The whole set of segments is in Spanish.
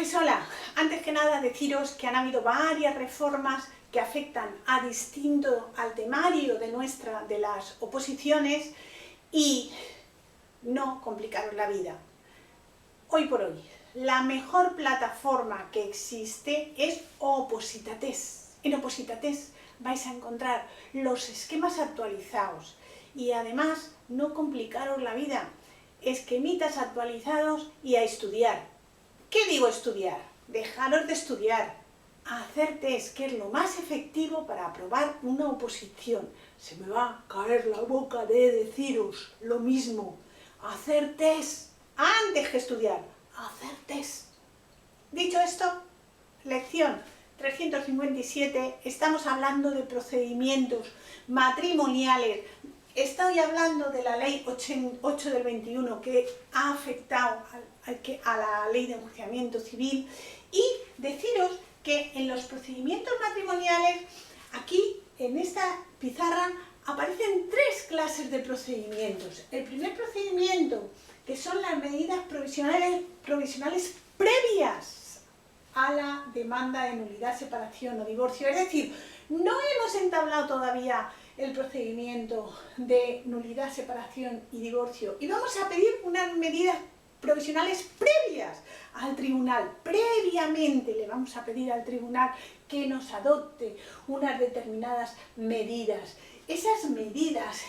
Pues hola, antes que nada deciros que han habido varias reformas que afectan a distinto al temario de las oposiciones y no complicaros la vida. Hoy por hoy, la mejor plataforma que existe es Opositates. En Opositates vais a encontrar los esquemas actualizados y además no complicaros la vida, esquemitas actualizados y a estudiar. ¿Qué digo estudiar? Dejaros de estudiar, hacer test, que es lo más efectivo para aprobar una oposición. Se me va a caer la boca de deciros lo mismo. Hacer test antes que estudiar. Hacer test. Dicho esto, lección 357, estamos hablando de procedimientos matrimoniales. Estoy hablando de la ley 8 del 21 que ha afectado a la ley de enjuiciamiento civil, y deciros que en los procedimientos matrimoniales, aquí en esta pizarra aparecen tres clases de procedimientos. El primer procedimiento, que son las medidas provisionales previas a la demanda de nulidad, separación o divorcio. Es decir, no hemos entablado todavía el procedimiento de nulidad, separación y divorcio y vamos a pedir unas medidas provisionales previas al tribunal. Previamente le vamos a pedir al tribunal que nos adopte unas determinadas medidas. Esas medidas,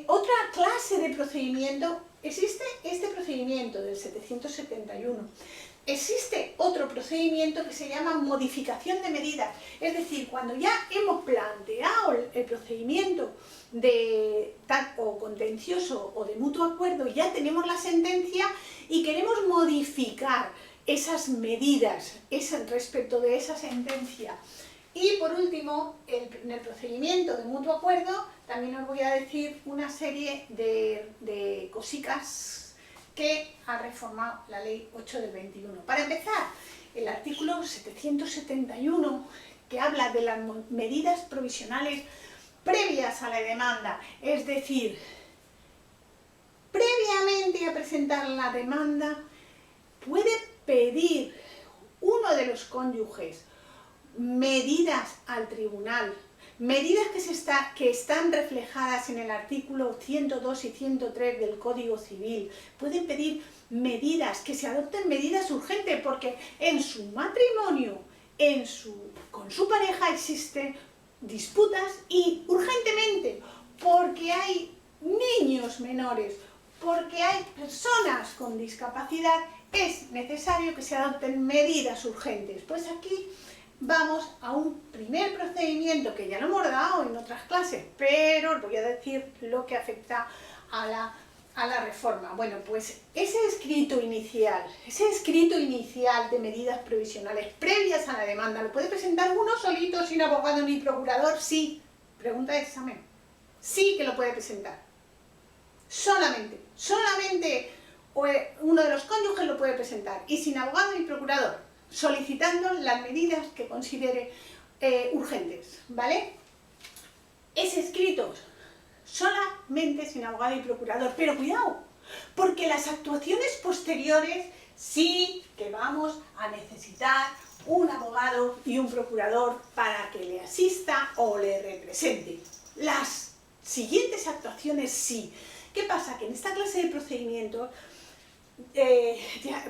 otra clase de procedimiento, existe este procedimiento del 771. Existe otro procedimiento que se llama modificación de medidas, es decir, cuando ya hemos planteado el procedimiento de o contencioso o de mutuo acuerdo, ya tenemos la sentencia y queremos modificar esas medidas respecto de esa sentencia. Y por último, en el procedimiento de mutuo acuerdo, también os voy a decir una serie de cositas que ha reformado la ley 8 del 21. Para empezar, el artículo 771, que habla de las medidas provisionales previas a la demanda, es decir, previamente a presentar la demanda, puede pedir uno de los cónyuges medidas al tribunal, medidas que están reflejadas en el artículo 102 y 103 del Código Civil. Pueden pedir medidas, que se adopten medidas urgentes, porque en su matrimonio, con su pareja existen disputas y urgentemente, porque hay niños menores, porque hay personas con discapacidad, es necesario que se adopten medidas urgentes. Pues aquí vamos a un primer procedimiento que ya lo hemos dado en otras clases, pero os voy a decir lo que afecta a la reforma. Bueno, pues ese escrito inicial de medidas provisionales previas a la demanda, ¿lo puede presentar uno solito, sin abogado ni procurador? Sí. Pregunta de examen. Sí que lo puede presentar. Solamente uno de los cónyuges lo puede presentar, y sin abogado ni procurador, solicitando las medidas que considere urgentes, ¿vale? Es escrito solamente sin abogado y procurador, pero cuidado, porque las actuaciones posteriores sí que vamos a necesitar un abogado y un procurador para que le asista o le represente. Las siguientes actuaciones sí. ¿Qué pasa? Que en esta clase de procedimientos,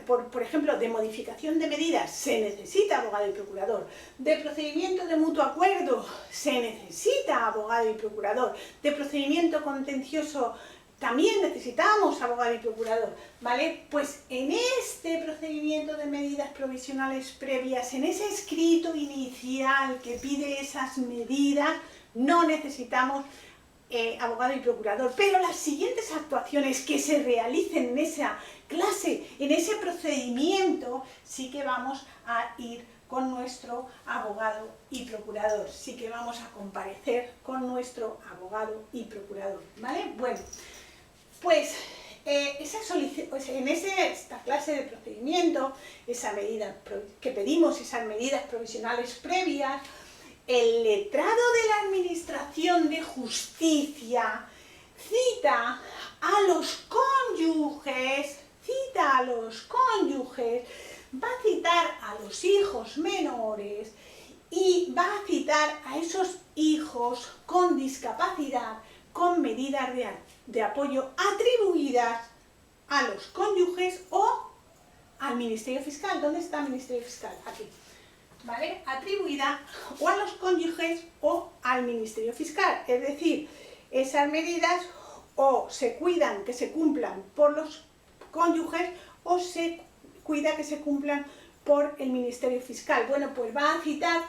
por ejemplo, de modificación de medidas se necesita abogado y procurador, de procedimiento de mutuo acuerdo se necesita abogado y procurador, de procedimiento contencioso también necesitamos abogado y procurador, ¿vale? Pues en este procedimiento de medidas provisionales previas, en ese escrito inicial que pide esas medidas, no necesitamos abogado y procurador, pero las siguientes actuaciones que se realicen en esa clase, en ese procedimiento, sí que vamos a ir con nuestro abogado y procurador, sí que vamos a comparecer con nuestro abogado y procurador, ¿vale? Bueno, pues en esta clase de procedimiento, esa medida que pedimos, esas medidas provisionales previas, el letrado de la Administración de Justicia cita a los cónyuges va a citar a los hijos menores y va a citar a esos hijos con discapacidad, con medidas de apoyo atribuidas a los cónyuges o al Ministerio Fiscal. ¿Dónde está el Ministerio Fiscal? Aquí. ¿Vale? Atribuida o a los cónyuges o al Ministerio Fiscal. Es decir, esas medidas o se cuidan que se cumplan por los cónyuges o se cuida que se cumplan por el Ministerio Fiscal. Bueno, pues va a citar,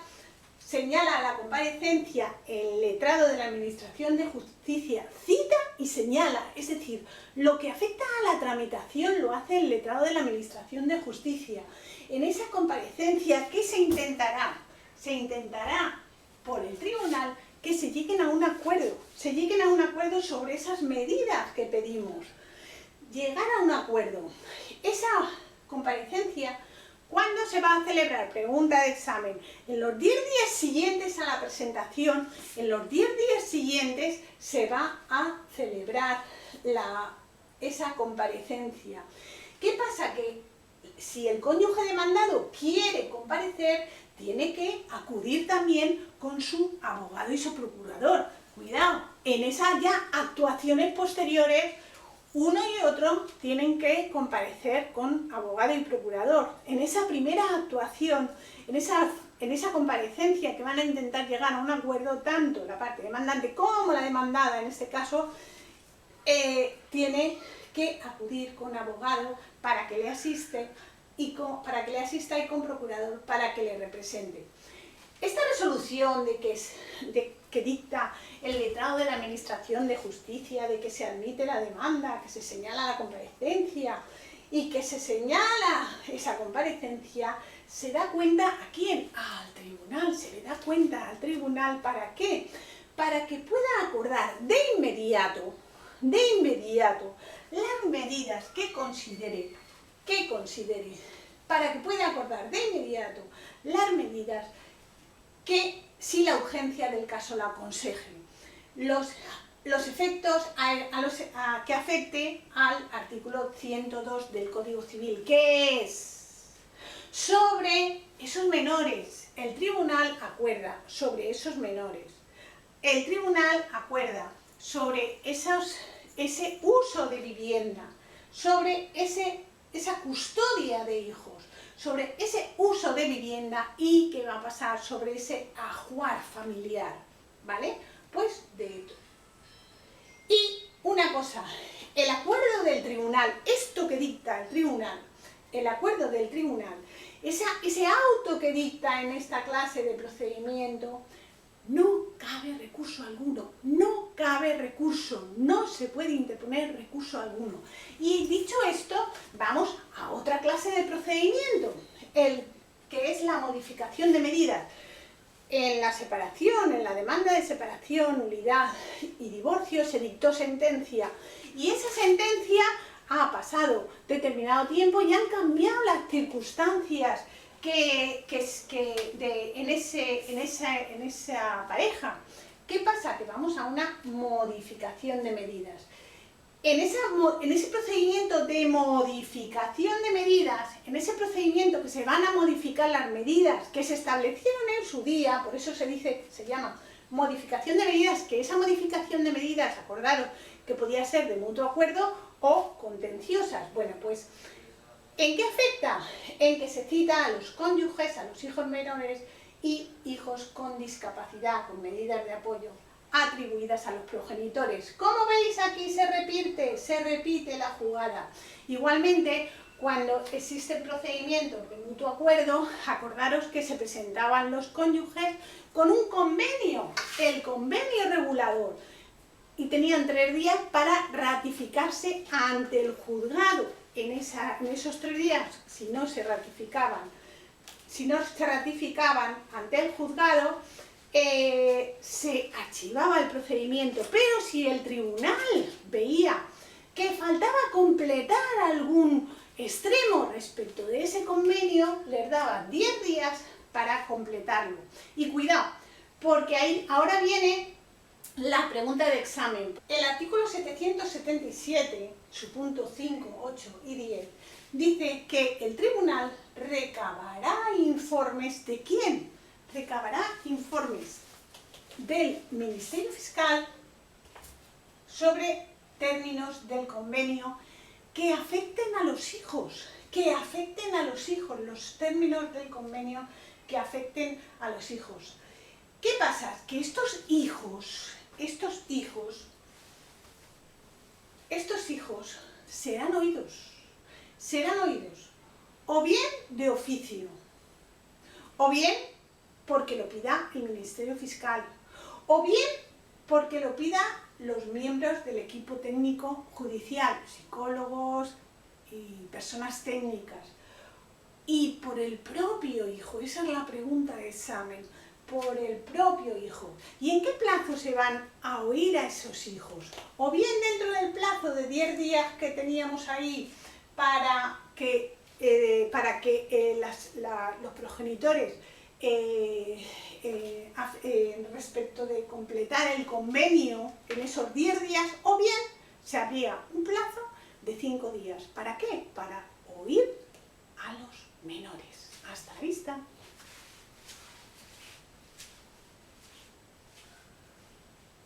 señala a la comparecencia el letrado de la Administración de Justicia, cita y señala, es decir, lo que afecta a la tramitación lo hace el letrado de la Administración de Justicia. En esa comparecencia, ¿qué se intentará? Se intentará por el tribunal que se lleguen a un acuerdo, sobre esas medidas que pedimos. Llegar a un acuerdo. Esa comparecencia, ¿cuándo se va a celebrar? Pregunta de examen. En los 10 días siguientes a la presentación, en los 10 días siguientes se va a celebrar esa comparecencia. ¿Qué pasa? Que si el cónyuge demandado quiere comparecer, tiene que acudir también con su abogado y su procurador. Cuidado, en esas ya actuaciones posteriores, uno y otro tienen que comparecer con abogado y procurador. En esa primera actuación, en esa comparecencia que van a intentar llegar a un acuerdo, tanto la parte demandante como la demandada, en este caso, tiene que acudir con abogado para que le asista y con procurador para que le represente. Esta resolución que dicta el letrado de la Administración de Justicia, de que se admite la demanda, que se señala la comparecencia y que se señala esa comparecencia, ¿se da cuenta a quién? Al tribunal, se le da cuenta al tribunal. ¿Para qué? Para que pueda acordar de inmediato las medidas que considere, para que pueda acordar de inmediato las medidas que, si la urgencia del caso la aconseje, los efectos que afecte al artículo 102 del Código Civil, que es sobre esos menores. El tribunal acuerda sobre esos menores. El tribunal acuerda sobre ese uso de vivienda, sobre esa custodia de hijos, sobre ese uso de vivienda y qué va a pasar sobre ese ajuar familiar, ¿vale? Pues de esto. Y una cosa, el acuerdo del tribunal, esto que dicta el tribunal, el acuerdo del tribunal, ese auto que dicta en esta clase de procedimiento, no cabe recurso alguno, no cabe recurso, no se puede interponer recurso alguno. Y dicho esto, vamos a otra clase de procedimiento, que es la modificación de medidas. En la separación, en la demanda de separación, nulidad y divorcio se dictó sentencia y esa sentencia ha pasado determinado tiempo y han cambiado las circunstancias en esa pareja. ¿Qué pasa? Que vamos a una modificación de medidas. En ese procedimiento de modificación de medidas, en ese procedimiento que se van a modificar las medidas que se establecieron en su día, por eso se llama modificación de medidas, que esa modificación de medidas, acordaros que podía ser de mutuo acuerdo o contenciosas. Bueno, pues, ¿en qué afecta? En que se cita a los cónyuges, a los hijos menores y hijos con discapacidad, con medidas de apoyo atribuidas a los progenitores. Como veis, aquí se repite la jugada. Igualmente, cuando existe el procedimiento de mutuo acuerdo, acordaros que se presentaban los cónyuges con un convenio, el convenio regulador, y tenían 3 días para ratificarse ante el juzgado. En esos 3 días, si no se ratificaban ante el juzgado, se archivaba el procedimiento, pero si el tribunal veía que faltaba completar algún extremo respecto de ese convenio, les daba 10 días para completarlo. Y cuidado, porque ahora viene la pregunta de examen. El artículo 777, su punto 5, 8 y 10, dice que el tribunal recabará informes ¿de quién? Recabará informes del Ministerio Fiscal sobre términos del convenio que afecten a los hijos, los términos del convenio que afecten a los hijos. ¿Qué pasa? Que estos hijos serán oídos, o bien de oficio, o bien porque lo pida el Ministerio Fiscal, o bien porque lo pida los miembros del equipo técnico judicial, psicólogos y personas técnicas, y por el propio hijo. Esa es la pregunta de examen, por el propio hijo. ¿Y en qué plazo se van a oír a esos hijos? O bien dentro del plazo de 10 días que teníamos ahí para que los progenitores respecto de completar el convenio en esos 10 días, o bien se habría un plazo de 5 días. ¿Para qué? Para oír a los menores. Hasta la vista.